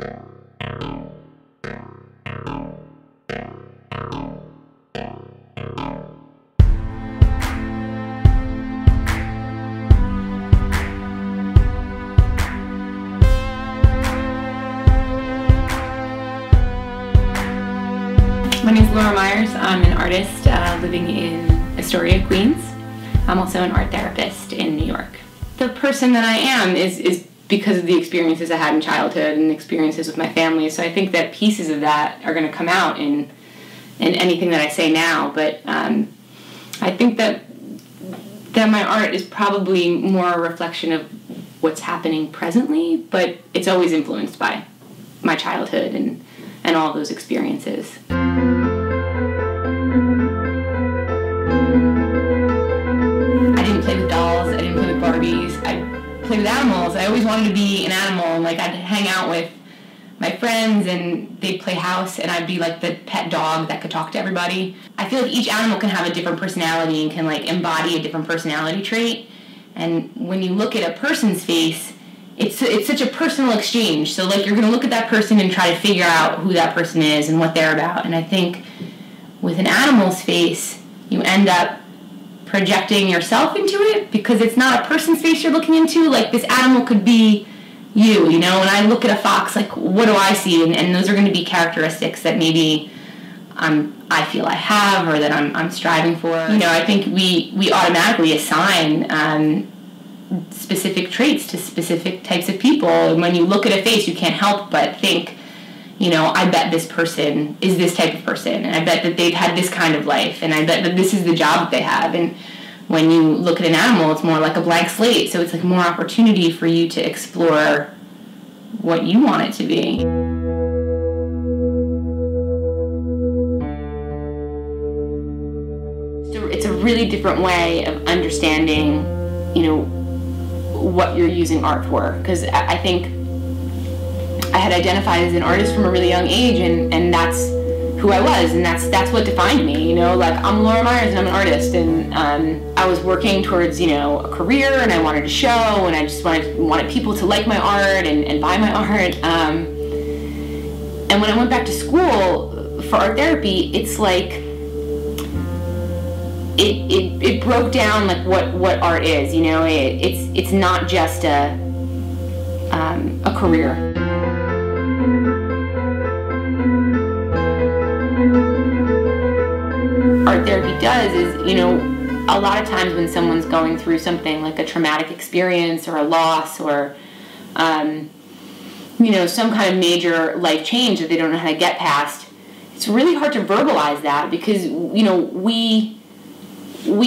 My name is Laura Meyers. I'm an artist living in Astoria, Queens. I'm also an art therapist in New York. The person that I am is because of the experiences I had in childhood and experiences with my family, so I think that pieces of that are going to come out in anything that I say now, but I think that my art is probably more a reflection of what's happening presently, but it's always influenced by my childhood and all those experiences. I didn't play with dolls, I didn't play with Barbies, I played with animals. I always wanted to be an animal. Like, I'd hang out with my friends and they'd play house and I'd be like the pet dog that could talk to everybody. I feel like each animal can have a different personality and can like embody a different personality trait. And when you look at a person's face, it's such a personal exchange. So like, you're going to look at that person and try to figure out who that person is and what they're about. And I think with an animal's face, you end up projecting yourself into it because it's not a person's face you're looking into. Like, this animal could be you know? When I look at a fox, like, what do I see? And those are going to be characteristics that maybe I feel I have or that I'm striving for. You know, I think we automatically assign specific traits to specific types of people. And when you look at a face, you can't help but think, you know, I bet this person is this type of person, and I bet that they've had this kind of life, and I bet that this is the job that they have. And when you look at an animal, it's more like a blank slate, so it's like more opportunity for you to explore what you want it to be. So it's a really different way of understanding, you know, what you're using art for, because I think I had identified as an artist from a really young age, and that's who I was, and that's what defined me, you know? Like, I'm Laura Meyers and I'm an artist, and I was working towards, you know, a career, and I wanted to show, and I just wanted people to like my art and buy my art. And when I went back to school for art therapy, it's like it broke down like what art is, you know? It's not just a career. Art therapy does is, you know, a lot of times when someone's going through something like a traumatic experience or a loss or, you know, some kind of major life change that they don't know how to get past, it's really hard to verbalize that because, you know, we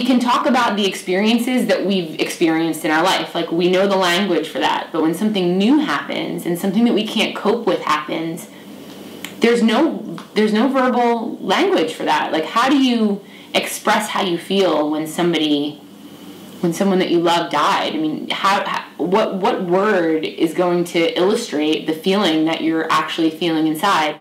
can talk about the experiences that we've experienced in our life. Like, we know the language for that. But when something new happens and something that we can't cope with happens, there's no verbal language for that. Like, how do you express how you feel when someone that you love died? I mean, what word is going to illustrate the feeling that you're actually feeling inside?